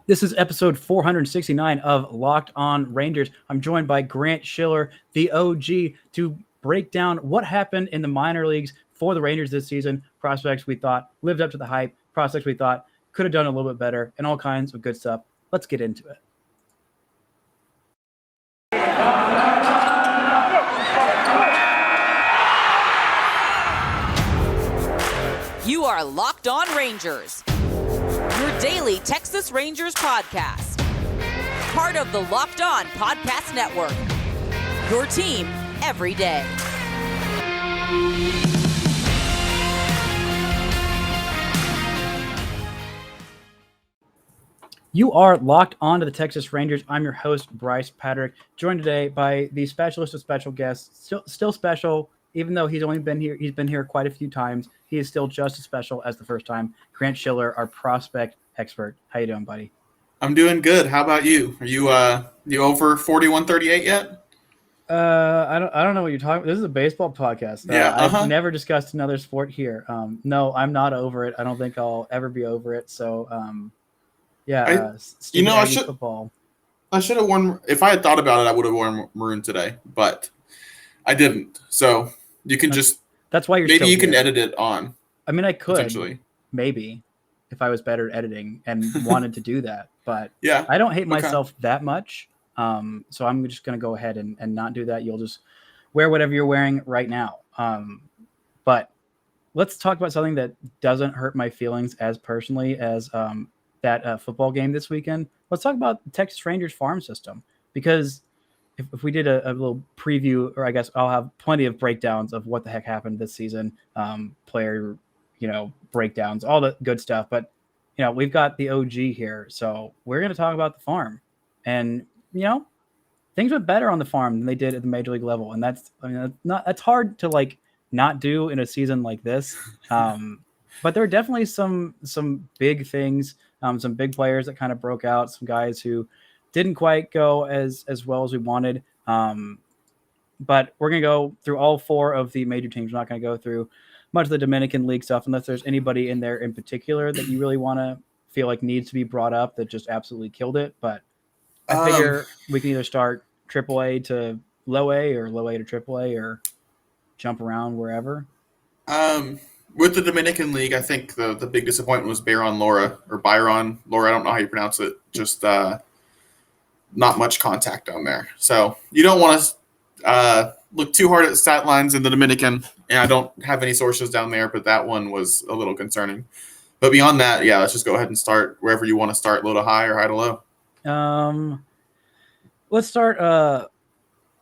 This is episode 469 of Locked On Rangers. I'm joined by Grant Schiller, the OG, to break down what happened in the minor leagues for the Rangers this season. Prospects we thought lived up to the hype, prospects we thought could have done a little bit better, and all kinds of good stuff. Let's get into it. You are Locked On Rangers, your daily Texas Rangers podcast. Part of the Locked On Podcast Network, your team every day. You are locked on to the Texas Rangers. I'm your host, Brice Paterik, joined today by the specialist of special guests, still special, even though he's been here quite a few times. He is still just as special as the first time. Grant Schiller, our prospect expert. How you doing, buddy? I'm doing good. How about you? Are you over 4138 yet? I don't know what you're talking about. This is a baseball podcast. I've never discussed another sport here. No, I'm not over it. I don't think I'll ever be over it. So, football. I should have worn. If I had thought about it, I would have worn maroon today, but I didn't. So you can That's why you're. Maybe still you can here. edit it on. I mean, I could potentially. Maybe if I was better at editing and wanted to do that, but yeah, I don't hate myself that much. So I'm just going to go ahead and not do that. You'll just wear whatever you're wearing right now. But let's talk about something that doesn't hurt my feelings as personally as that football game this weekend. Let's talk about the Texas Rangers farm system, because if we did a little preview, or I guess I'll have plenty of breakdowns of what the heck happened this season, player, breakdowns, all the good stuff. But, we've got the OG here. So we're going to talk about the farm. And, things went better on the farm than they did at the major league level. And that's hard to not do in a season like this. But there are definitely some big things, some big players that kind of broke out, some guys who didn't quite go as well as we wanted. But we're going to go through all four of the major teams. We're not going to go through much of the Dominican League stuff unless there's anybody in there in particular that you really want to feel like needs to be brought up that just absolutely killed it. But I figure we can either start AAA to low A or low A to AAA or jump around wherever. With the Dominican League, I think the big disappointment was Byron Laura. I don't know how you pronounce it. Just not much contact down there. So you don't want to look too hard at stat lines in the Dominican. And I don't have any sources down there, but that one was a little concerning. But beyond that, let's just go ahead and start wherever you want to start, low to high or high to low. Let's start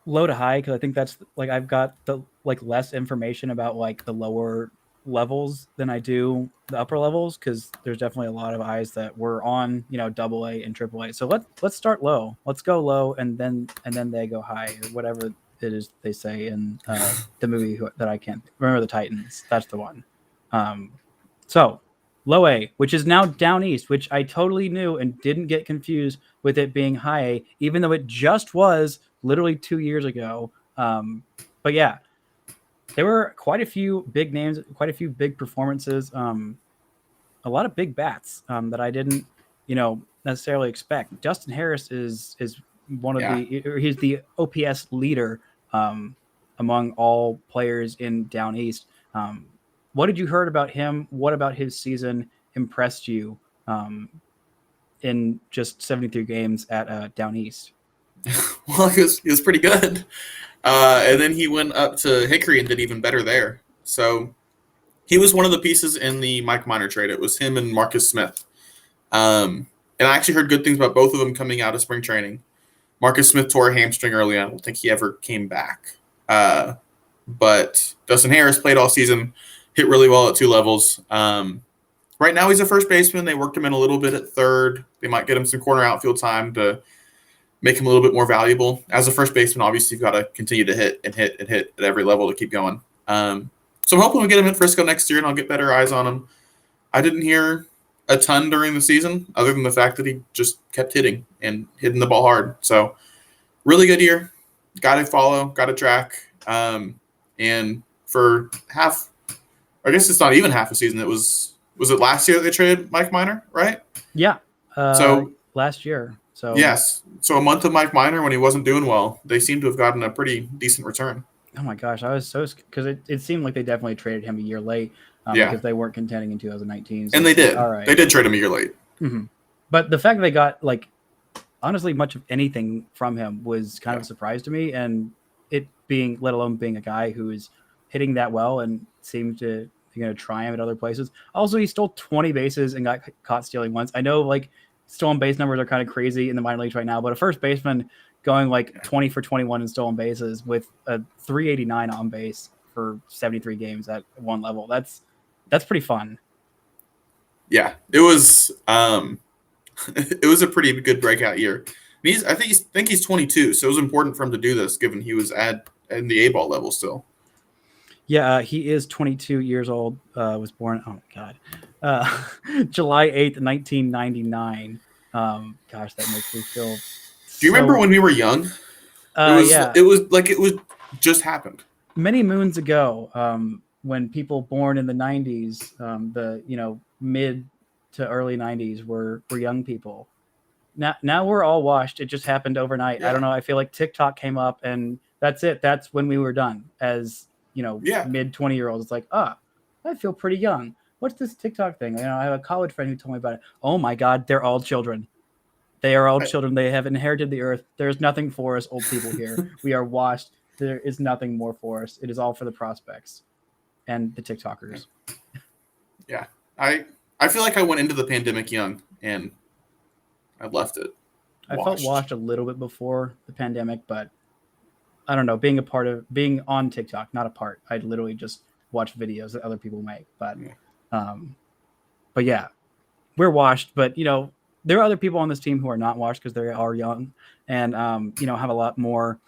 low to high, because I think that's I've got the less information about the lower levels than I do the upper levels, because there's definitely a lot of eyes that were on double A and triple A. So let's start low. Let's go low and then they go high, or whatever it is they say in the movie that I can't remember, the Titans. That's the one. So low A, which is now down east, which I totally knew and didn't get confused with it being high A, even though it just was literally 2 years ago. But yeah, there were quite a few big names, quite a few big performances, a lot of big bats that I didn't, necessarily expect. Dustin Harris is one of he's the OPS leader among all players in down east. What did you heard about him? What about his season impressed you in just 73 games at down east? Well, he was pretty good. And then he went up to Hickory and did even better there. So he was one of the pieces in the Mike Minor trade. It was him and Marcus Smith. And I actually heard good things about both of them coming out of spring training. Marcus Smith tore a hamstring early on. I don't think he ever came back. But Dustin Harris played all season, hit really well at two levels. Right now he's a first baseman. They worked him in a little bit at third. They might get him some corner outfield time to make him a little bit more valuable. As a first baseman, obviously, you've got to continue to hit at every level to keep going. So I'm hoping we get him in Frisco next year, and I'll get better eyes on him. I didn't hear a ton during the season, other than the fact that he just kept hitting and hitting the ball hard. So really good year. Got to follow, got to track. And for half, I guess it's not even half a season. Was it last year that they traded Mike Minor, right? Yeah. So last year. So yes. So a month of Mike Minor when he wasn't doing well, they seem to have gotten a pretty decent return. Oh my gosh, I was so because it seemed like they definitely traded him a year late because they weren't contending in 2019. So And they did. All right. They did trade him a year late. Mm-hmm. But the fact that they got honestly much of anything from him was kind of a surprise to me, and it being let alone being a guy who is hitting that well and seemed to triumph at other places. Also, he stole 20 bases and got caught stealing once. I know stolen base numbers are kind of crazy in the minor leagues right now, but a first baseman going 20 for 21 in stolen bases with a 389 on base for 73 games at one level. That's pretty fun. Yeah, it was it was a pretty good breakout year. I think he's 22, so it was important for him to do this given he was in the A-ball level still. Yeah, he is 22 years old. Was born, oh my God, July 8th, 1999. Gosh, that makes me feel. Do you remember when we were young? It was just happened. Many moons ago, when people born in the 90s, the mid to early 90s were young people. Now we're all washed. It just happened overnight. Yeah. I don't know. I feel like TikTok came up and that's it. That's when we were done as mid 20-year-olds. It's like, I feel pretty young. What's this TikTok thing? I have a college friend who told me about it. Oh my God, they're all children. They are all children. They have inherited the earth. There's nothing for us old people here. We are washed. There is nothing more for us. It is all for the prospects and the TikTokers. Yeah. I feel like I went into the pandemic young and I left it. I felt washed a little bit before the pandemic, but I don't know, being on TikTok, not a part. I'd literally just watch videos that other people make. But yeah, we're washed. But, there are other people on this team who are not washed because they are young and, have a lot more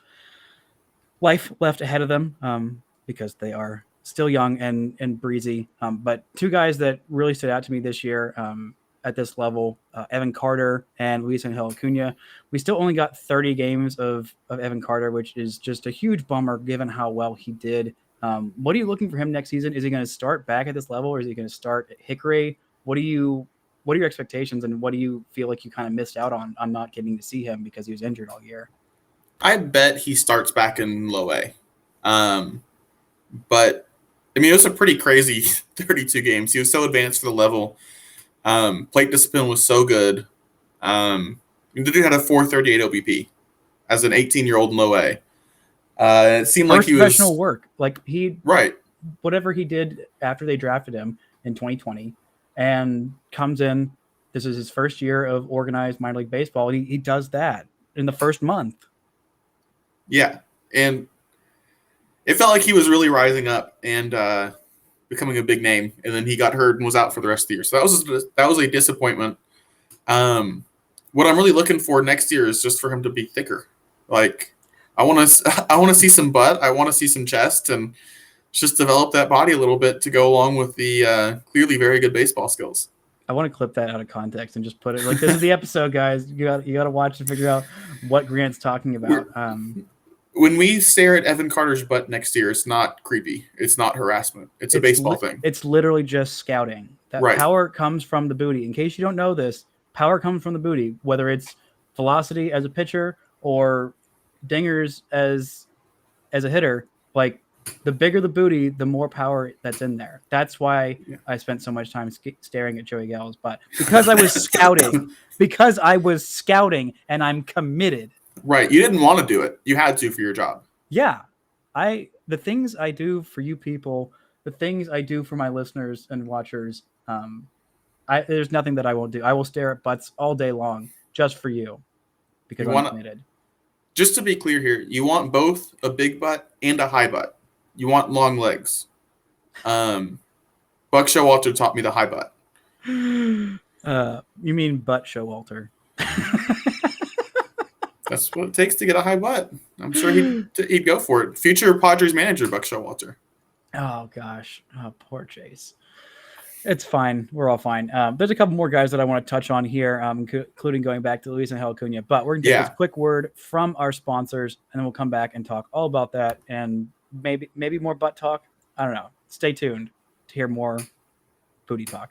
life left ahead of them because they are still young and breezy. But two guys that really stood out to me this year at this level, Evan Carter and Luis Angel Acuna. We still only got 30 games of Evan Carter, which is just a huge bummer given how well he did. What are you looking for him next season? Is he going to start back at this level or is he going to start at Hickory? What are your expectations and what do you feel like you kind of missed out on not getting to see him because he was injured all year? I bet he starts back in low A. But it was a pretty crazy 32 games. He was so advanced for the level. Plate discipline was so good. The dude had a 438 OBP as an 18-year-old in low A. It seemed like he was professional work. Right. Whatever he did after they drafted him in 2020 and comes in. This is his first year of organized minor league baseball. And he does that in the first month. Yeah. And it felt like he was really rising up and becoming a big name, and then he got hurt and was out for the rest of the year. So that was a disappointment. What I'm really looking for next year is just for him to be thicker. I want to see some butt, I want to see some chest, and just develop that body a little bit to go along with the clearly very good baseball skills. I want to clip that out of context and just put it this is the episode, guys. You got to watch to figure out what Grant's talking about. When we stare at Evan Carter's butt next year, it's not creepy. It's not harassment. It's a baseball thing. It's literally just scouting. That power comes from the booty. In case you don't know this, power comes from the booty, whether it's velocity as a pitcher or dingers as a hitter. The bigger the booty, the more power that's in there. That's why I spent so much time staring at Joey Gallo's butt. Because I was scouting. Because I was scouting and I'm committed. Right. You didn't want to do it. You had to for your job. Yeah. The things I do for you people, the things I do for my listeners and watchers, there's nothing that I won't do. I will stare at butts all day long just for you because I'm committed. Just to be clear here, you want both a big butt and a high butt. You want long legs. Buck Showalter taught me the high butt. You mean Butt Showalter? That's what it takes to get a high butt. I'm sure he'd go for it. Future Padres manager, Buck Showalter. Oh, gosh. Oh, poor Chase. It's fine. We're all fine. There's a couple more guys that I want to touch on here, including going back to Luis Angel Acuna. But we're going to get this quick word from our sponsors, and then we'll come back and talk all about that and maybe more butt talk. I don't know. Stay tuned to hear more booty talk.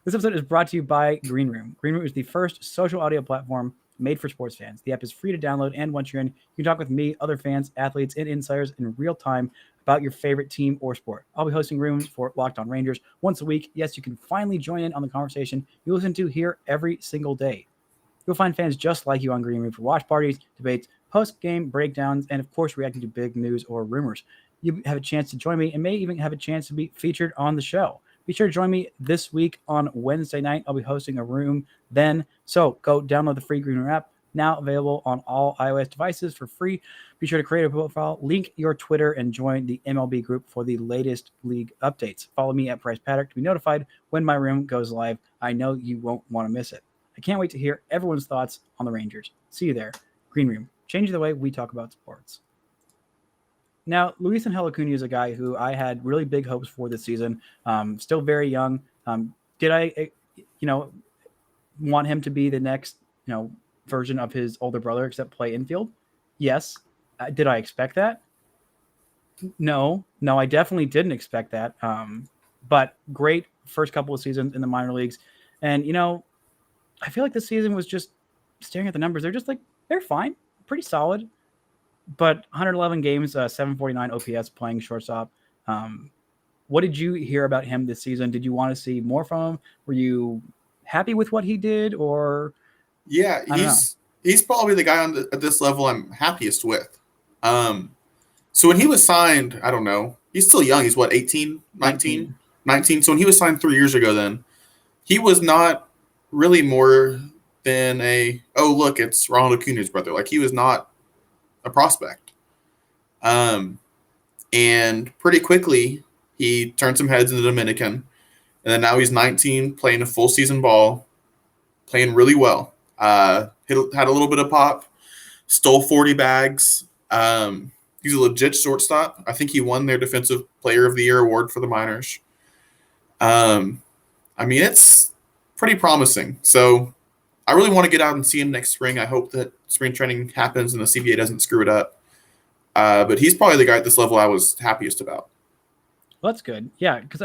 This episode is brought to you by Green Room. Green Room is the first social audio platform made for sports fans. The app is free to download, and once you're in, you can talk with me, other fans, athletes, and insiders in real time about your favorite team or sport. I'll be hosting rooms for Locked On Rangers once a week. Yes, you can finally join in on the conversation you listen to here every single day. You'll find fans just like you on Green Room for watch parties, debates, post-game breakdowns, and of course, reacting to big news or rumors. You have a chance to join me and may even have a chance to be featured on the show. Be sure to join me this week on Wednesday night. I'll be hosting a room then. So go download the free Green Room app, now available on all iOS devices for free. Be sure to create a profile, link your Twitter, and join the MLB group for the latest league updates. Follow me at Brice Paterik to be notified when my room goes live. I know you won't want to miss it. I can't wait to hear everyone's thoughts on the Rangers. See you there. Green Room, changing the way we talk about sports. Now, Luis Helekuni is a guy who I had really big hopes for this season. Still very young. Did I, want him to be the next, version of his older brother, except play infield? Yes. Did I expect that? No, I definitely didn't expect that. But great first couple of seasons in the minor leagues. And, I feel like this season was just staring at the numbers. They're just they're fine, pretty solid. But 111 games, 749 OPS playing shortstop. What did you hear about him this season? Did you want to see more from him? Were you happy with what he did, or? Yeah, he's probably the guy at this level I'm happiest with. So when he was signed, I don't know. He's still young. He's what, 18, 19? 19. So when he was signed 3 years ago, then he was not really more than look, it's Ronald Acuna's brother. He was not a prospect. And pretty quickly he turned some heads in the Dominican, and then now he's 19, playing a full season ball, playing really well. Had a little bit of pop, stole 40 bags. He's a legit shortstop. I think he won their Defensive Player of the Year award for the minors. It's pretty promising. So I really want to get out and see him next spring. I hope that spring training happens and the CBA doesn't screw it up. But he's probably the guy at this level I was happiest about. Well, that's good. Yeah, because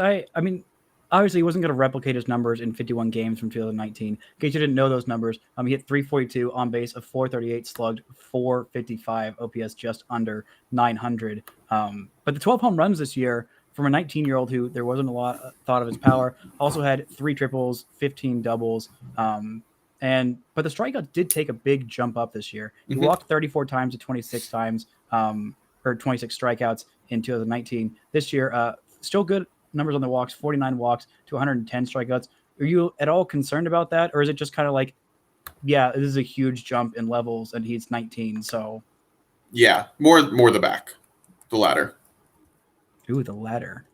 obviously he wasn't going to replicate his numbers in 51 games from 2019. In case you didn't know those numbers, he hit 342 on base of 438, slugged 455, OPS just under 900. But the 12 home runs this year from a 19-year-old who there wasn't a lot thought of his power, also had 3 triples, 15 doubles. But the strikeouts did take a big jump up this year. He walked 34 times to 26 times, or 26 strikeouts in 2019. This year, still good numbers on the walks, 49 walks to 110 strikeouts. Are you at all concerned about that? Or is it just kind of this is a huge jump in levels and he's 19, so. Yeah, more the back, the ladder. Ooh, the ladder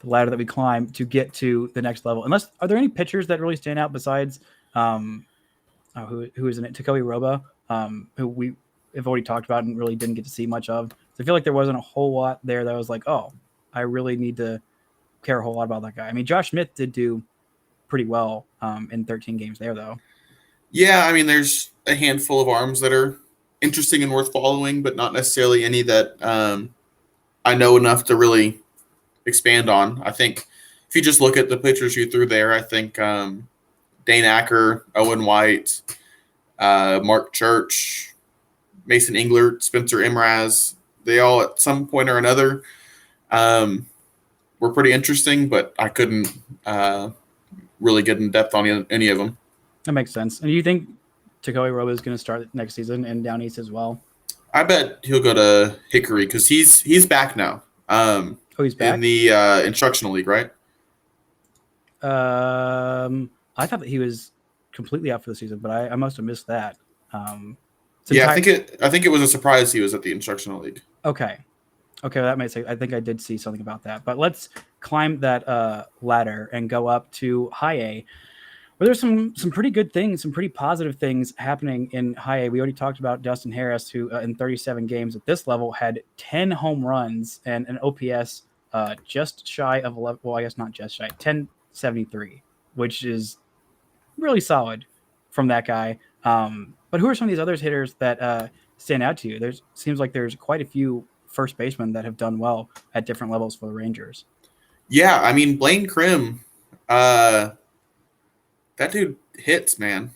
that we climb to get to the next level. Are there any pitchers that really stand out besides, who is in it? Takoi Roba, who we have already talked about and really didn't get to see much of. So I feel like there wasn't a whole lot there that was I really need to care a whole lot about that guy. Josh Smith did do pretty well in 13 games there, though. Yeah, there's a handful of arms that are interesting and worth following, but not necessarily any that I know enough to really expand on. I think if you just look at the pitchers you threw there, I think Dane Acker, Owen White, Mark Church, Mason Englert, Spencer Imraz, they all at some point or another were pretty interesting, but I couldn't really get in depth on any of them. That makes sense. And do you think Takoi Roba is going to start next season and down east as well? I bet he'll go to Hickory because he's back now. He's back? In the instructional league, right? I thought that he was completely out for the season, but I must have missed that. I think it was a surprise he was at the instructional league. Okay, that makes sense. I think I did see something about that. But let's climb that ladder and go up to High A, where there's some pretty good things, some pretty positive things happening in High A. We already talked about Dustin Harris, who in 37 games at this level had 10 home runs and an OPS just shy of 11. Well, I guess not just shy, 1073, which is really solid from that guy. But who are some of these other hitters that stand out to you? Seems like there's quite a few first basemen that have done well at different levels for the Rangers. Yeah, Blaine Krim that dude hits, man.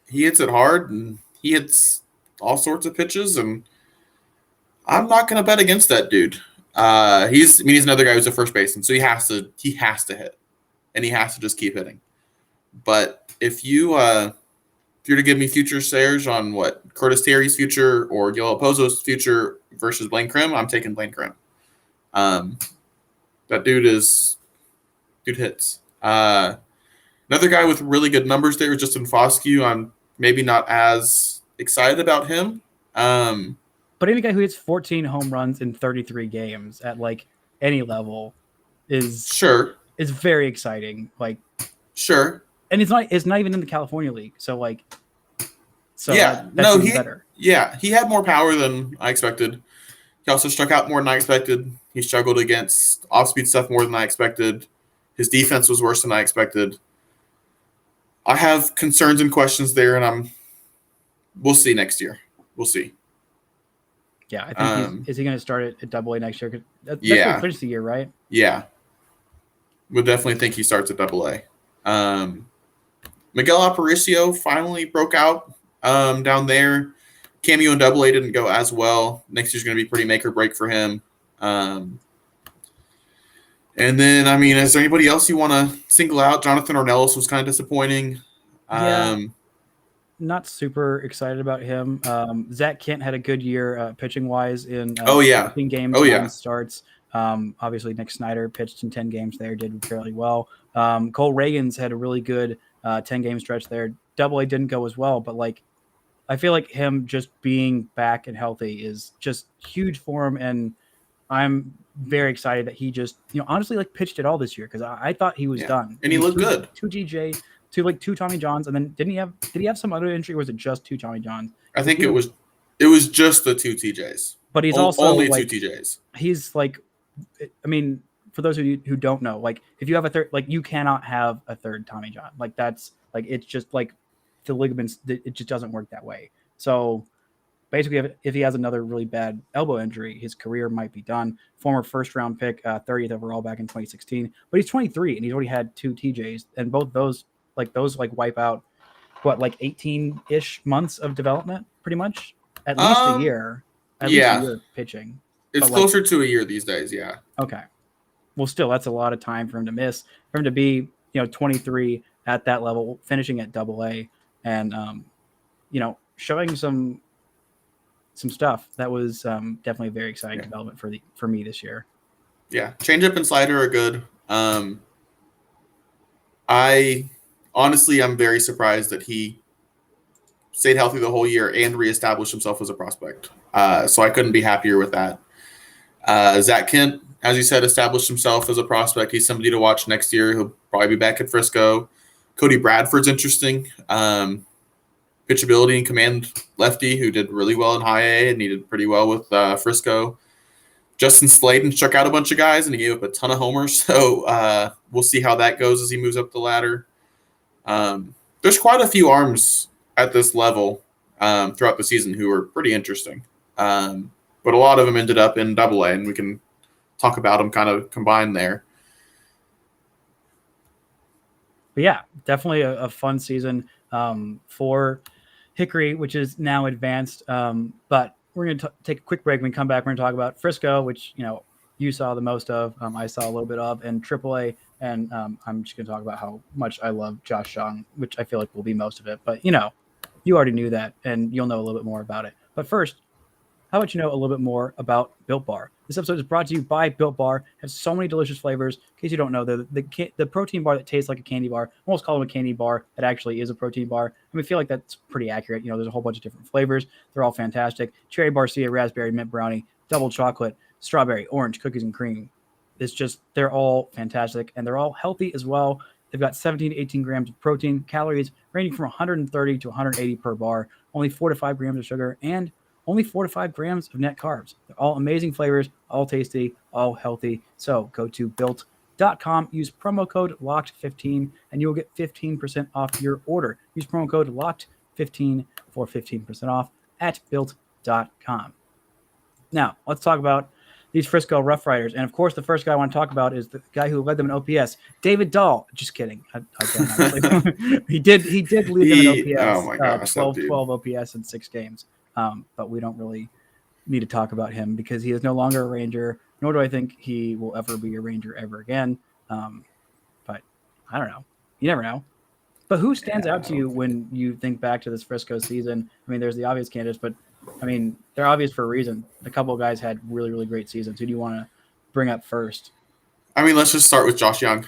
He hits it hard, and he hits all sorts of pitches, and I'm not going to bet against that dude. He's another guy who's a first baseman, so he has to hit, and he has to just keep hitting. But if you're to give me future shares on what Curtis Terry's future or Yoel Pozo's future versus Blaine Krim, I'm taking Blaine Krim. That dude hits. Another guy with really good numbers there is Justin Foskey. I'm maybe not as excited about him. But any guy who hits 14 home runs in 33 games at like any level is very exciting. Like, sure. And it's not even in the California League. So like, better. Yeah, he had more power than I expected. He also struck out more than I expected. He struggled against off-speed stuff more than I expected. His defense was worse than I expected. I have concerns and questions there, and we'll see next year. We'll see. Yeah, I think is he going to start at AA next year? That's yeah, where he finished the year, right? Yeah, we'll definitely think he starts at AA. Miguel Aparicio finally broke out down there. Cameo in AA didn't go as well. Next year's going to be pretty make or break for him. And then, I mean, is there anybody else you want to single out? Jonathan Ornelas was kind of disappointing. Not super excited about him. Zach Kent had a good year pitching-wise in 15 games, starts. Obviously, Nick Snyder pitched in 10 games there, did fairly well. Cole Reagans had a really good 10-game stretch there. AA didn't go as well, but like, I feel like him just being back and healthy is just huge for him, and I'm very excited that he just, honestly, like pitched it all this year because I thought he was done. And he looked good. 2 DJ, 2 Tommy Johns, and then did he have some other injury, or was it just 2 Tommy Johns? I think it was just the 2 TJs. But he's also only like, 2 TJs. He's like, I mean, for those of you who don't know, like if you have a third, like you cannot have a third Tommy John. Like that's like, it's just like the ligaments, it just doesn't work that way. So basically, if he has another really bad elbow injury, his career might be done. Former first-round pick, 30th overall back in 2016. But he's 23, and he's already had 2 TJs. And both those wipe out, 18-ish months of development, pretty much? At least a year. At least a year pitching. It's closer to a year these days, yeah. Okay. Well, still, that's a lot of time for him to miss. For him to be, 23 at that level, finishing at AA, and, showing some stuff that was definitely a very exciting development for me this year. Yeah, changeup and slider are good. I'm very surprised that he stayed healthy the whole year and reestablished himself as a prospect. So I couldn't be happier with that. Zach Kent, as you said, established himself as a prospect. He's somebody to watch next year. He'll probably be back at Frisco. Cody Bradford's interesting. Pitchability and command lefty who did really well in high A and he did pretty well with Frisco. Justin Slayton struck out a bunch of guys and he gave up a ton of homers. So we'll see how that goes as he moves up the ladder. There's quite a few arms at this level throughout the season who are pretty interesting. But a lot of them ended up in AA, and we can talk about them kind of combined there. But yeah, definitely a fun season for Hickory, which is now advanced. But we're going to take a quick break. When we come back, we're going to talk about Frisco, which, you saw the most of, I saw a little bit of, and AAA. And I'm just going to talk about how much I love Josh Jung, which I feel like will be most of it. But, you already knew that, and you'll know a little bit more about it. But first, how about you know a little bit more about Built Bar? This episode is brought to you by Built Bar. It has so many delicious flavors. In case you don't know, the protein bar that tastes like a candy bar, almost call them a candy bar, that actually is a protein bar. I feel like that's pretty accurate. There's a whole bunch of different flavors. They're all fantastic. Cherry barcia, raspberry, mint brownie, double chocolate, strawberry, orange, cookies and cream. They're all fantastic, and they're all healthy as well. They've got 17 to 18 grams of protein, calories ranging from 130 to 180 per bar, only 4 to 5 grams of sugar, and only 4 to 5 grams of net carbs. They're all amazing flavors, all tasty, all healthy. So go to built.com, use promo code LOCKED15, and you will get 15% off your order. Use promo code LOCKED15 for 15% off at built.com. Now, let's talk about these Frisco Rough Riders. And of course, the first guy I want to talk about is the guy who led them in OPS, David Dahl. Just kidding. He did lead them in OPS. Oh my gosh, 12 OPS in 6 games. But we don't really need to talk about him because he is no longer a Ranger, nor do I think he will ever be a Ranger ever again. But I don't know. You never know. But who stands out to you when you think back to this Frisco season? I mean, there's the obvious candidates, but I mean, they're obvious for a reason. A couple of guys had really, really great seasons. Who do you want to bring up first? I mean, let's just start with Josh Young.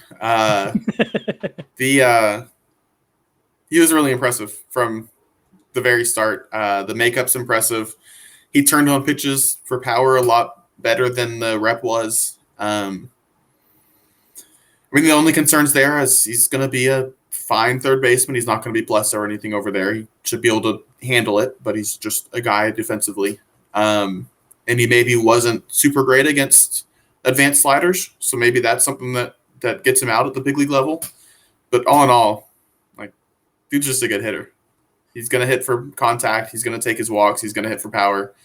He was really impressive from the very start. The makeup's impressive. He turned on pitches for power a lot better than the rep was. I mean, the only concerns there is he's going to be a fine third baseman. He's not going to be blessed or anything over there. He should be able to handle it, but he's just a guy defensively. And he maybe wasn't super great against advanced sliders, so maybe that's something that gets him out at the big league level. But all in all, like, dude's just a good hitter. He's going to hit for contact. He's going to take his walks. He's going to hit for power.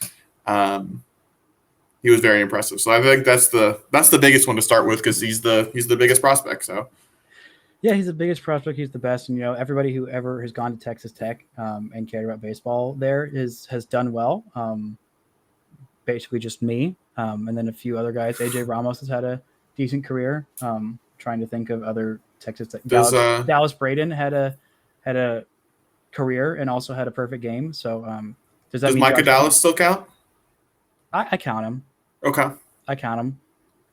He was very impressive. So I think that's the biggest one to start with because he's the biggest prospect. So. Yeah, he's the biggest prospect. He's the best. And, everybody who ever has gone to Texas Tech and cared about baseball there has done well. Basically just me. And then a few other guys. AJ Ramos has had a decent career. Trying to think of other Texas Tech. Dallas Braden had a career and also had a perfect game. So does that mean Micah Dallas still count? I count him. Okay. I count him.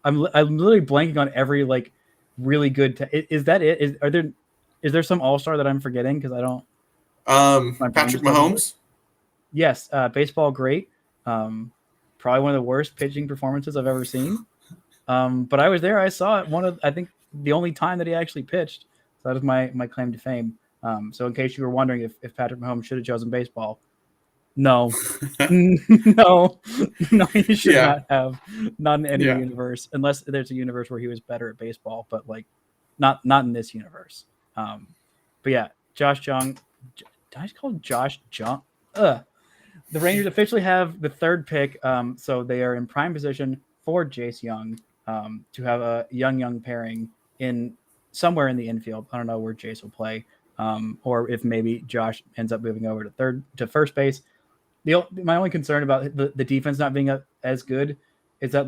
I'm literally blanking on every really good. Is that it? Is there some all-star that I'm forgetting? Because I don't. Patrick Mahomes. Yes, baseball great. Probably one of the worst pitching performances I've ever seen. But I was there. I saw it. I think the only time that he actually pitched. So that is my claim to fame. So in case you were wondering if Patrick Mahomes should have chosen baseball, no, no, he should not have. Not in any universe, unless there's a universe where he was better at baseball, but not in this universe. But yeah, Josh Jung. Did I just call him Josh Jung? The Rangers officially have the 3rd pick, so they are in prime position for Jace Young to have a young pairing in somewhere in the infield. I don't know where Jace will play. Or if maybe Josh ends up moving over to first base. My only concern about the defense not being as good is that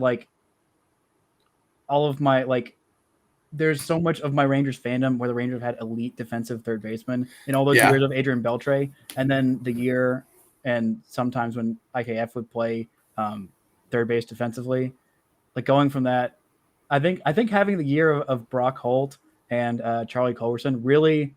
all of my there's so much of my Rangers fandom where the Rangers have had elite defensive third basemen in all those years of Adrian Beltre, and then the year and sometimes when IKF would play third base defensively, going from that, I think having the year of Brock Holt and Charlie Culberson really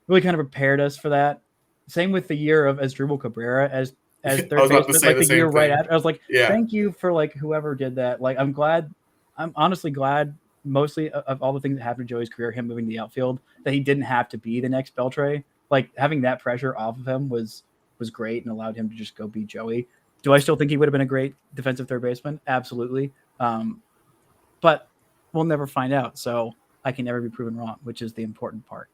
kind of prepared us for that. Same with the year of Asdrubal Cabrera as third baseman, the year right after. I was thank you for whoever did that. I'm honestly glad mostly of all the things that happened to Joey's career, him moving to the outfield, that he didn't have to be the next Beltre. Having that pressure off of him was great and allowed him to just go be Joey. Do I still think he would have been a great defensive third baseman? Absolutely. But we'll never find out. So I can never be proven wrong, which is the important part.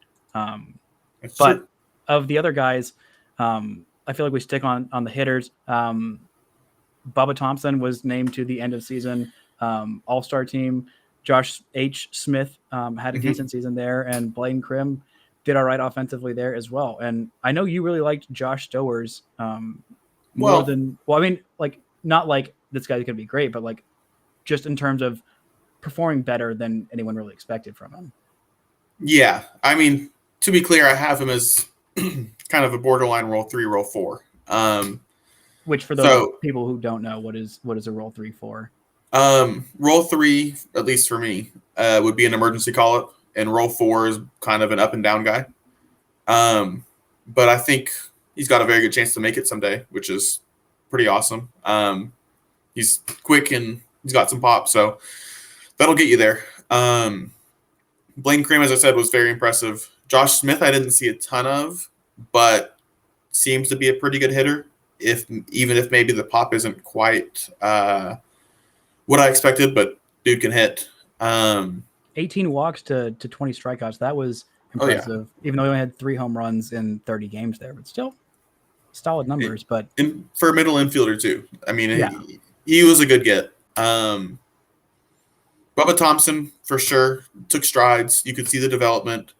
But of the other guys, I feel like we stick on the hitters. Bubba Thompson was named to the end of season all-star team. Josh H. Smith had a decent season there, and Blaine Krim did all right offensively there as well. And I know you really liked Josh Stowers more than – I mean, not this guy's going to be great, but just in terms of performing better than anyone really expected from him. Yeah. I mean, to be clear, I have him as kind of a borderline roll 3, roll 4. Which for those people who don't know, what is a roll 3 for? Roll 3, at least for me, would be an emergency call-up, and roll 4 is kind of an up and down guy. But I think he's got a very good chance to make it someday, which is pretty awesome. He's quick and he's got some pop, so that'll get you there. Blaine Krim, as I said, was very impressive. Josh Smith, I didn't see a ton of, but seems to be a pretty good hitter. Even if maybe the pop isn't quite what I expected, but dude can hit. 18 walks to 20 strikeouts. That was impressive. Even though he only had 3 home runs in 30 games there, but still solid numbers. But for a middle infielder too. I mean, he was a good get. Bubba Thompson, for sure, took strides. You could see the development.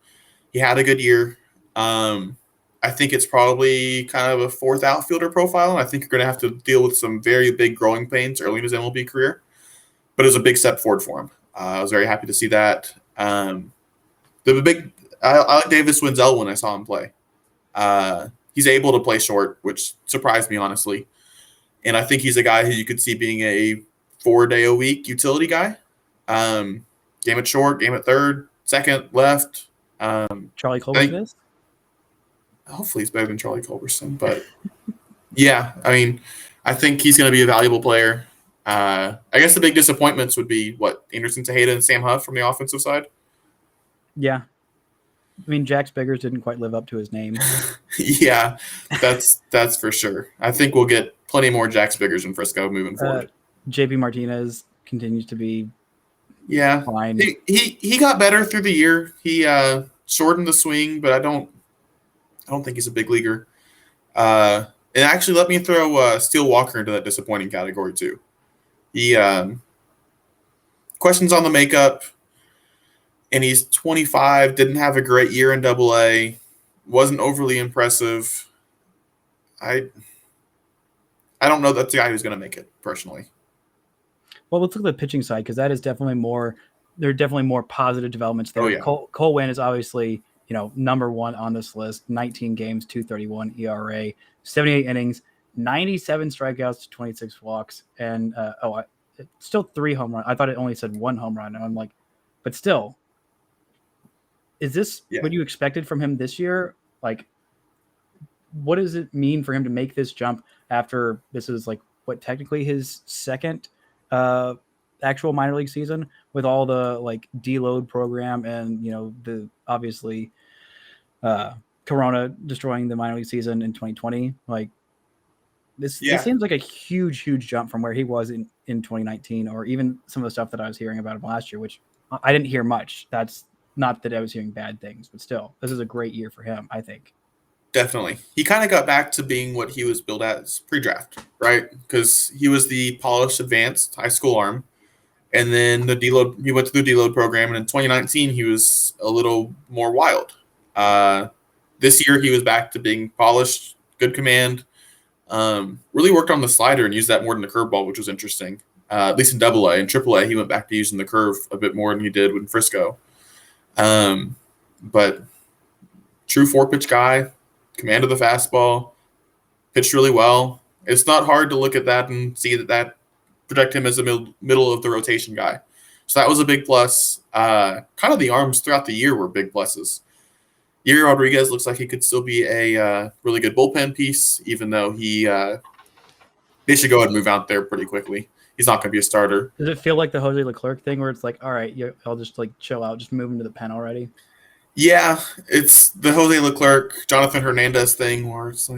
He had a good year. I think it's probably kind of a fourth outfielder profile, and I think you're going to have to deal with some very big growing pains early in his MLB career. But it was a big step forward for him. I was very happy to see that. I like Davis Swinzell when I saw him play. He's able to play short, which surprised me, honestly. And I think he's a guy who you could see being a 4-day-a-week utility guy. Game at short, game at third, second, left. Charlie Culberson. Hopefully he's better than Charlie Culberson. But, yeah, I mean, I think he's going to be a valuable player. I guess the big disappointments would be, Anderson Tejeda and Sam Huff from the offensive side? Yeah. I mean, Jack Spiggers didn't quite live up to his name. Yeah, that's for sure. I think we'll get plenty more Jack Spiggers in Frisco moving forward. JP Martinez continues to be fine. He got better through the year. He shortened the swing, but I don't think he's a big leaguer. And actually, let me throw Steele Walker into that disappointing category too. He questions on the makeup, and he's 25. Didn't have a great year in AA. Wasn't overly impressive. I don't know that's the guy who's going to make it personally. Well, let's look at the pitching side because that is definitely more. There are definitely more positive developments there. Oh, yeah. Cole Winn is obviously number one on this list. 19 games, 2.31 ERA, 78 innings, 97 strikeouts to 26 walks, and still 3 home runs. I thought it only said 1 home run, and I'm like, but still, is this what you expected from him this year? Like, what does it mean for him to make this jump after this is technically his second actual minor league season with all the deload program and the obviously Corona destroying the minor league season in 2020. This seems like a huge jump from where he was in 2019, or even some of the stuff that I was hearing about him last year, which I didn't hear much. That's not that I was hearing bad things, but still, this is a great year for him, I think. Definitely. He kind of got back to being what he was billed as pre-draft, right? Because he was the polished, advanced high school arm. And then he went through the deload program. And in 2019, he was a little more wild. This year, he was back to being polished, good command. Really worked on the slider and used that more than the curveball, which was interesting. At least in AA. In AAA, he went back to using the curve a bit more than he did in Frisco. But true 4-pitch guy. Command of the fastball, pitched really well. It's not hard to look at that and see that project him as a middle of the rotation guy. So that was a big plus. Kind of the arms throughout the year were big pluses. Yuri Rodriguez looks like he could still be a really good bullpen piece, even though they should go ahead and move out there pretty quickly. He's not going to be a starter. Does it feel like the Jose Leclerc thing where it's all right, I'll just chill out, just move him to the pen already? Yeah, it's the Jose Leclerc, Jonathan Hernandez thing where it's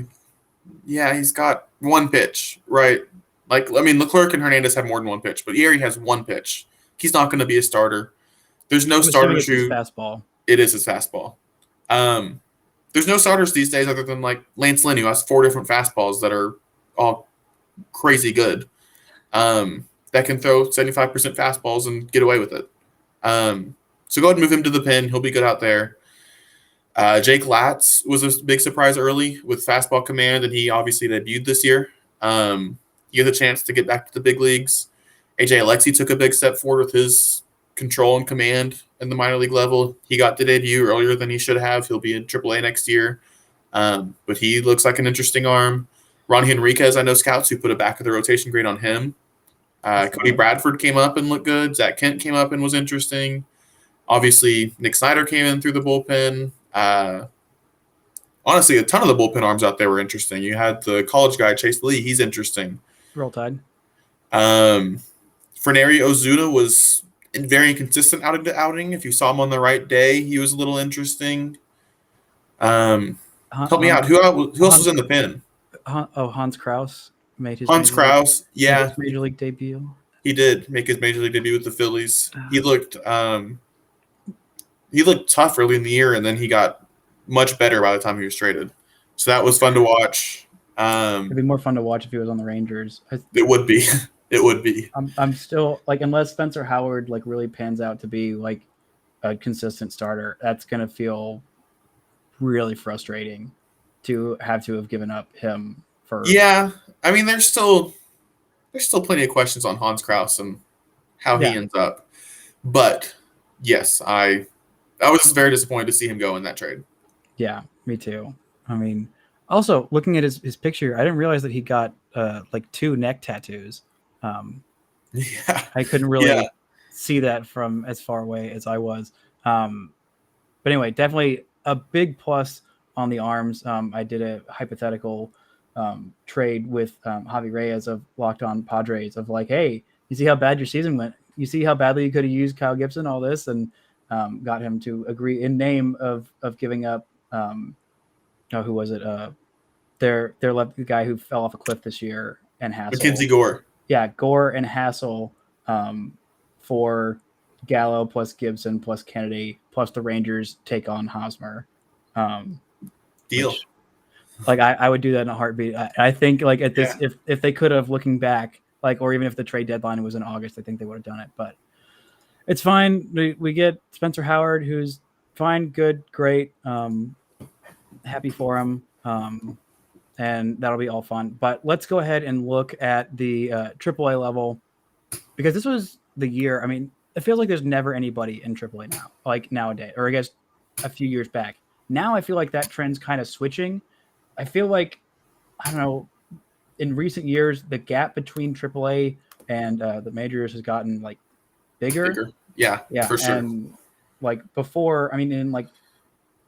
he's got one pitch, right? Leclerc and Hernandez have more than one pitch, but Yuri has one pitch. He's not going to be a starter. There's no starters who fastball. It is his fastball. There's no starters these days other than Lance Lynn, who has 4 different fastballs that are all crazy good. That can throw 75% fastballs and get away with it. So go ahead and move him to the pen. He'll be good out there. Jake Latz was a big surprise early with fastball command, and he obviously debuted this year. He has a chance to get back to the big leagues. AJ Alexey took a big step forward with his control and command in the minor league level. He got to debut earlier than he should have. He'll be in AAA next year. But he looks like an interesting arm. Ronnie Henriquez, I know scouts who put a back of the rotation grade on him. Cody Bradford came up and looked good. Zach Kent came up and was interesting. Obviously, Nick Snyder came in through the bullpen. Honestly, a ton of the bullpen arms out there were interesting. You had the college guy, Chase Lee. He's interesting. Roll Tide. Ferneri Ozuna was very inconsistent outing to outing. If you saw him on the right day, he was a little interesting. Help me out. Who else was in the pen? Hans Kraus made his major league debut. He did make his major league debut with the Phillies. He looked tough early in the year, and then he got much better by the time he was traded. So that was fun to watch. It'd be more fun to watch if he was on the Rangers. It would be. It would be. I'm still like, unless Spencer Howard like really pans out to be like a consistent starter, that's gonna feel really frustrating to have given up him for. Yeah, I mean, there's still plenty of questions on Hans Kraus and how he ends up. But yes, I was very disappointed to see him go in that trade. Yeah, me too. I mean, also looking at his picture, I didn't realize that he got like 2 neck tattoos. Yeah, I couldn't really see that from as far away as I was. But anyway, definitely a big plus on the arms. I did a hypothetical trade with Javi Reyes of Locked On Padres of like, hey, you see how bad your season went? You see how badly you could have used Kyle Gibson, all this, and got him to agree in name of giving up. Who was it? Their left, the guy who fell off a cliff this year, and Hassel. Mackenzie Gore. Yeah, Gore and Hassel for Gallo plus Gibson plus Kennedy plus the Rangers take on Hosmer. Deal. Which, like I would do that in a heartbeat. I think like at this, if they could have, looking back, like, or even if the trade deadline was in August, I think they would have done it. But it's fine. We get Spencer Howard, who's fine, good, great. Happy for him. And that'll be all fun. But let's go ahead and look at the AAA level, because this was the year. I mean, it feels like there's never anybody in AAA now, like nowadays, or I guess a few years back. Now I feel like that trend's kind of switching. I feel like, I don't know, in recent years, the gap between AAA and the majors has gotten like bigger. Yeah, for sure. And like before, I mean, in like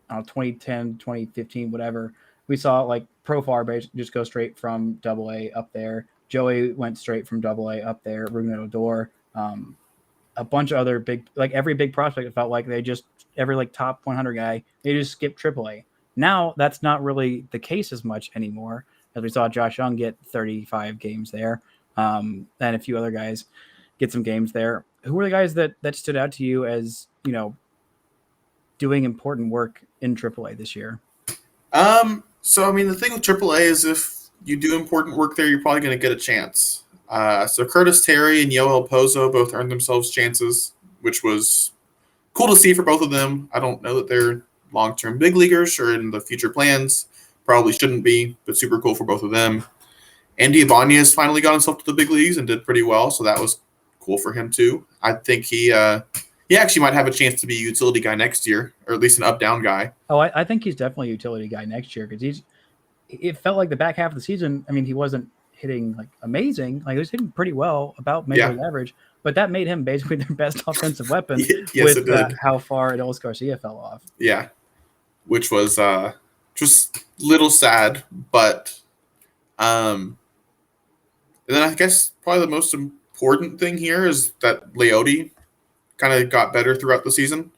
2010, 2015, whatever, we saw like Profar just go straight from AA up there. Joey went straight from AA up there. Ruben Odor, a bunch of other big, like every big prospect, it felt like they just, every like top 100 guy, they just skipped AAA. Now that's not really the case as much anymore, as we saw Josh Young get 35 games there, and a few other guys get some games there. Who were the guys that stood out to you as, you know, doing important work in AAA this year? So, I mean, the thing with AAA is if you do important work there, you're probably going to get a chance. So Curtis Terry and Yoel Pozo both earned themselves chances, which was cool to see for both of them. I don't know that they're long-term big leaguers or in the future plans. Probably shouldn't be, but super cool for both of them. Andy Ibanez finally got himself to the big leagues and did pretty well, so that was cool for him too. I think he actually might have a chance to be a utility guy next year, or at least an up-down guy. Oh, I think he's definitely a utility guy next year, because it felt like the back half of the season, I mean, he wasn't hitting like amazing. Like, he was hitting pretty well, about major league average, but that made him basically their best offensive weapon. Yes, with it did. How far Adolis Garcia fell off. Yeah, which was just a little sad, but and then I guess probably the most important thing here is that Leote kind of got better throughout the season.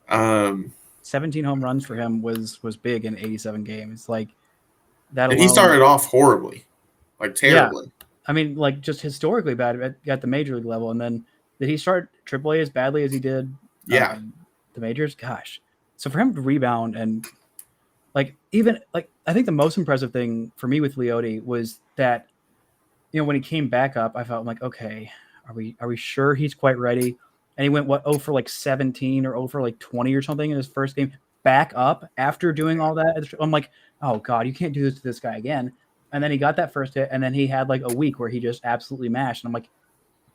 17 home runs for him was big in 87 games. Like that alone, and he started off horribly, like terribly. Yeah. I mean, like just historically bad at the major league level. And then did he start AAA as badly as he did? The majors? Gosh. So for him to rebound and like, even like, I think the most impressive thing for me with Leote was that, you know, when he came back up, I felt like, okay, are we sure he's quite ready? And he went 0 for like 17 or 0 for like 20 or something in his first game back up after doing all that. I'm like, oh God, you can't do this to this guy again. And then he got that first hit, and then he had like a week where he just absolutely mashed. And I'm like,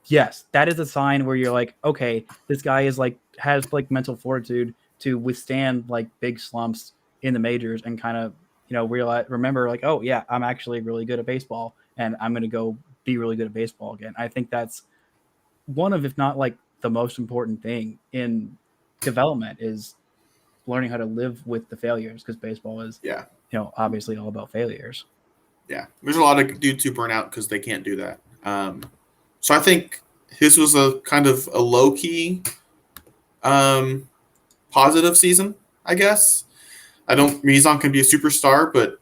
yes, that is a sign where you're like, okay, this guy is like, has like mental fortitude to withstand like big slumps in the majors and kind of, you know, remember like, oh yeah, I'm actually really good at baseball and I'm going to go be really good at baseball again. I think that's one of, if not like the most important thing in development, is learning how to live with the failures, because baseball is, you know, obviously all about failures. Yeah, there's a lot of dudes who burn out because they can't do that. So I think his was a kind of a low-key positive season, I guess. He's not going to be a superstar, but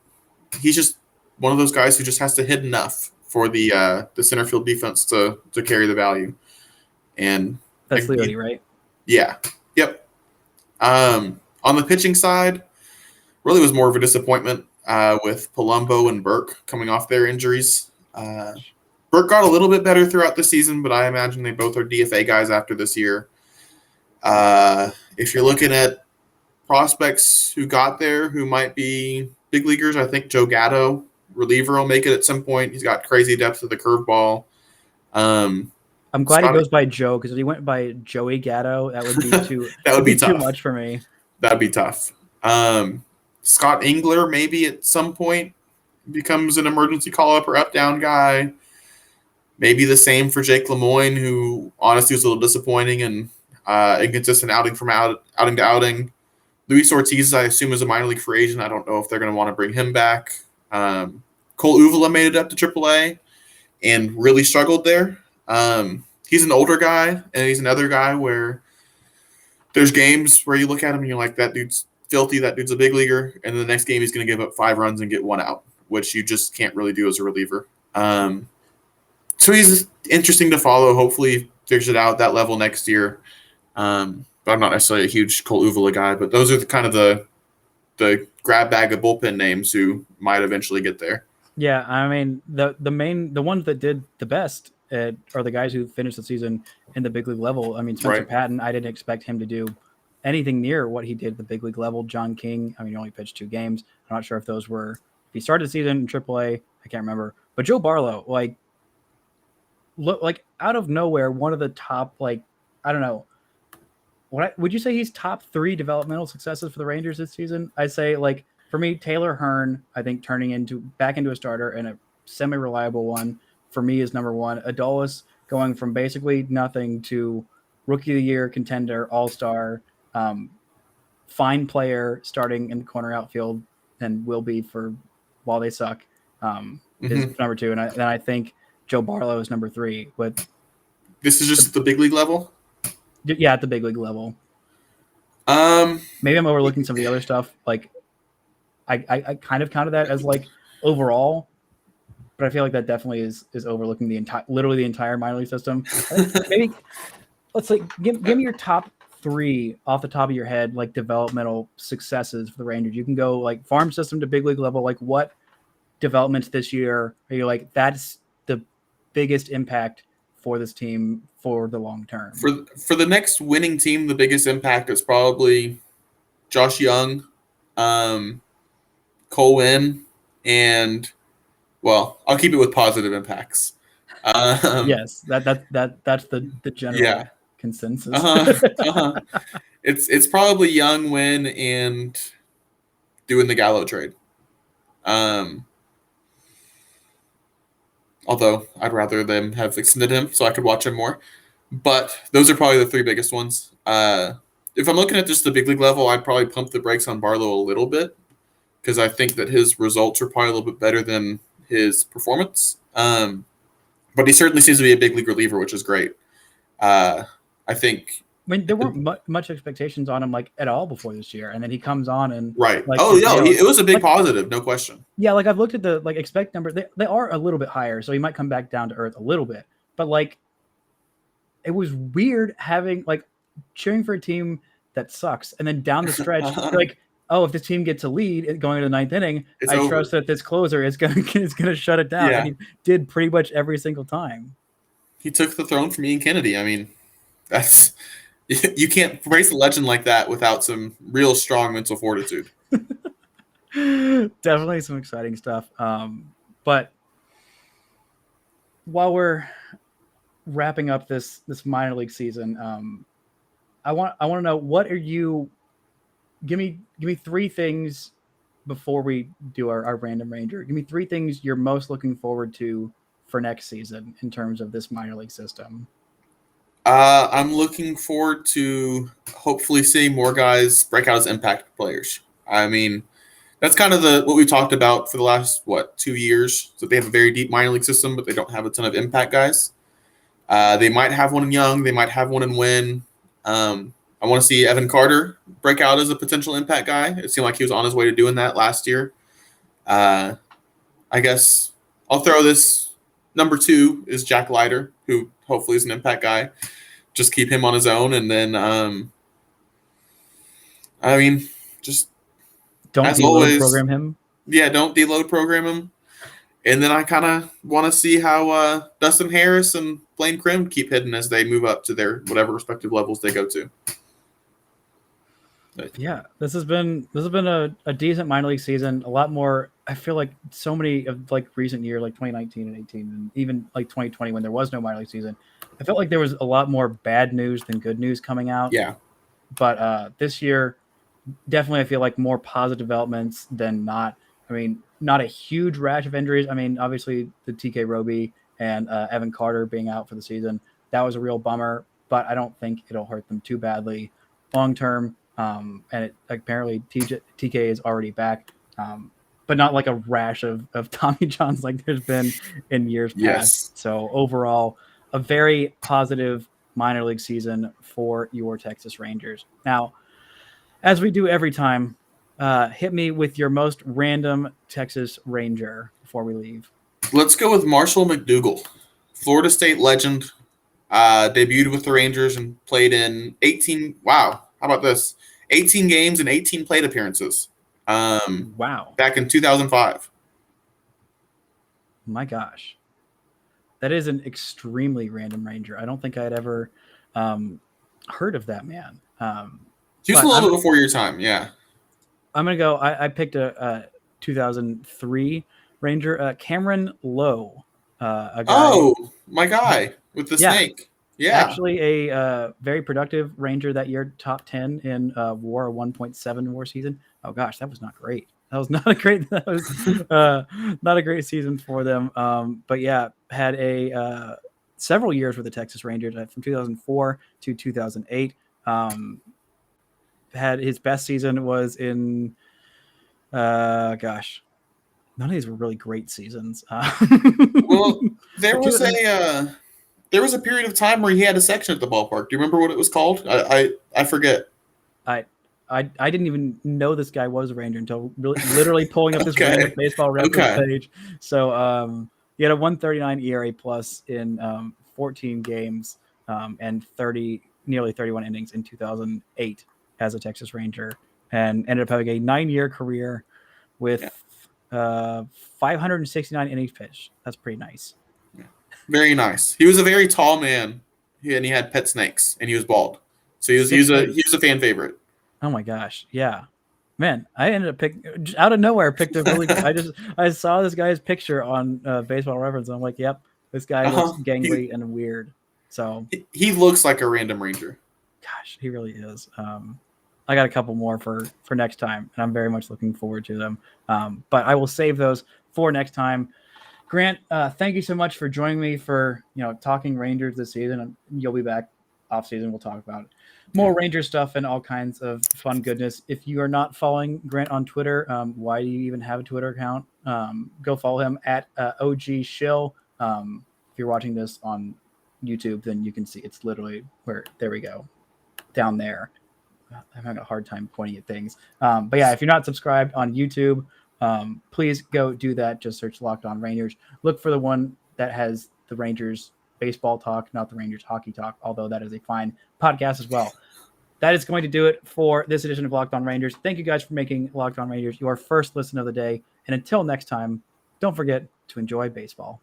he's just one of those guys who just has to hit enough for the center field defense to carry the value. And that's Leote, right? Yeah. Yep. On the pitching side, really was more of a disappointment with Palumbo and Burke coming off their injuries. Burke got a little bit better throughout the season, but I imagine they both are DFA guys after this year. If you're looking at prospects who got there who might be big leaguers, I think Joe Gatto, reliever, will make it at some point. He's got crazy depth of the curveball. I'm glad he goes by Joe, because if he went by Joey Gatto, that would be too that would be too tough. much for me. That'd be tough. Scott Engler maybe at some point becomes an emergency call-up or up-down guy. Maybe the same for Jake Lemoyne, who honestly was a little disappointing and inconsistent outing to outing. Luis Ortiz, I assume, is a minor league free agent. I don't know if they're going to want to bring him back. Cole Ovula made it up to AAA and really struggled there. He's an older guy, and he's another guy where there's games where you look at him and you're like, that dude's filthy, that dude's a big leaguer, and the next game he's going to give up 5 runs and get 1 out, which you just can't really do as a reliever. So he's interesting to follow. Hopefully he figures it out at that level next year. But I'm not necessarily a huge Cole Ovula guy, but those are the grab bag of bullpen names who might eventually get there. Yeah, I mean, the ones that did the best are the guys who finished the season in the big league level. I mean, Spencer Patton, I didn't expect him to do anything near what he did at the big league level. John King, I mean, he only pitched 2 games. I'm not sure if those were, if he started the season in AAA, I can't remember. But Joe Barlow, look out of nowhere, one of the top, I don't know, would you say he's top 3 developmental successes for the Rangers this season? I'd say, for me, Taylor Hearn, I think turning back into a starter and a semi-reliable one, for me, is number 1. Adolis going from basically nothing to rookie of the year, contender, all-star, fine player starting in the corner outfield, and will be for while they suck, is number 2. And then I think Joe Barlow is number 3. This is just the big league level? Yeah, at the big league level. Maybe I'm overlooking some of the other stuff. I kind of counted that as overall, but I feel like that definitely is overlooking literally the entire minor league system. Maybe let's give me your top 3 off the top of your head, developmental successes for the Rangers. You can go farm system to big league level. What developments this year are you that's the biggest impact for this team for the long term? For the next winning team, the biggest impact is probably Josh Young, Cole Winn, and I'll keep it with positive impacts. Yes, that's the general consensus. It's probably Young, Winn, and doing the Gallo trade. Although I'd rather them have extended him so I could watch him more. But those are probably the 3 biggest ones. If I'm looking at just the big league level, I'd probably pump the brakes on Barlow a little bit because I think that his results are probably a little bit better than his performance. But he certainly seems to be a big league reliever, which is great. I think... I mean, there weren't much expectations on him at all before this year, and then he comes on and right. It was a big positive, no question. Yeah, I've looked at the expect numbers. They are a little bit higher, so he might come back down to earth a little bit. But it was weird having cheering for a team that sucks, and then down the stretch, oh, if this team gets a lead going into the 9th inning, I trust that this closer is gonna shut it down. Yeah. And he did pretty much every single time. He took the throne from Ian Kennedy. I mean, that's. You can't raise a legend like that without some real strong mental fortitude. Definitely some exciting stuff. But while we're wrapping up this minor league season, I want to know, what are you? Give me 3 things before we do our random Ranger. Give me 3 things you're most looking forward to for next season in terms of this minor league system. I'm looking forward to hopefully seeing more guys break out as impact players. I mean, that's kind of what we talked about for the last, 2 years. So they have a very deep minor league system, but they don't have a ton of impact guys. They might have one in Young. They might have one in Winn. I want to see Evan Carter break out as a potential impact guy. It seemed like he was on his way to doing that last year. I guess I'll throw this. Number 2 is Jack Lyder, who hopefully is an impact guy. Just keep him on his own. And then, just don't deload program him. Yeah, don't deload program him. And then I kind of want to see how Dustin Harris and Blaine Crim keep hitting as they move up to their whatever respective levels they go to. But, yeah, this has been a decent minor league season. A lot more. I feel like so many of like recent years, like 2019 and 18, and even like 2020 when there was no minor league season, I felt like there was a lot more bad news than good news coming out. yeah. But this year, definitely I feel like more positive developments than not. I mean, not a huge rash of injuries. I mean, obviously the TK Roby and Evan Carter being out for the season, that was a real bummer, but I don't think it'll hurt them too badly long term. And apparently TK is already back, but not like a rash of Tommy Johns like there's been in years past. Yes. So overall, a very positive minor league season for your Texas Rangers. Now, as we do every time, hit me with your most random Texas Ranger before we leave. Let's go with Marshall McDougal, Florida State legend. Debuted with the Rangers and played in 18. Wow, how about this? 18 games and 18 plate appearances. Wow. Back in 2005. My gosh. That is an extremely random Ranger. I don't think I had ever heard of that man. He was a little bit before your time, yeah. I'm going to go. I picked a 2003 Ranger, Cameron Lowe. A guy, my guy with the snake. Yeah. Actually, a very productive Ranger that year, top 10 in WAR, a 1.7 WAR season. Oh gosh, that was not great. That was not a great. That was not a great season for them. But yeah, had a several years with the Texas Rangers from 2004 to 2008. Had his best season was in, gosh, none of these were really great seasons. Well, there was a period of time where he had a section at the ballpark. Do you remember what it was called? I forget. I didn't even know this guy was a Ranger until literally pulling up this random baseball reference page. So he had a 139 ERA plus in 14 games and nearly 31 innings in 2008 as a Texas Ranger, and ended up having a 9-year career with 569 innings pitched. That's pretty nice. Yeah. Very nice. He was a very tall man, and he had pet snakes, and he was bald. So he was a fan favorite. Oh my gosh, yeah, man! I ended up out of nowhere. Picked a really. I saw this guy's picture on Baseball Reference. And I'm like, yep, this guy looks gangly and weird. So he looks like a random Ranger. Gosh, he really is. I got a couple more for next time, and I'm very much looking forward to them. But I will save those for next time. Grant, thank you so much for joining me for talking Rangers this season. You'll be back off season. We'll talk about more Ranger stuff and all kinds of fun goodness. If you are not following Grant on Twitter, why do you even have a Twitter account? Go follow him at OG Shill. If you're watching this on YouTube, then you can see it's literally there we go, down there. I'm having a hard time pointing at things. But yeah, if you're not subscribed on YouTube, please go do that. Just search Locked On Rangers. Look for the one that has the Rangers baseball talk, not the Rangers hockey talk, although that is a fine podcast as well. That is going to do it for this edition of Locked On Rangers. Thank you guys for making Locked On Rangers your first listen of the day. And until next time, don't forget to enjoy baseball.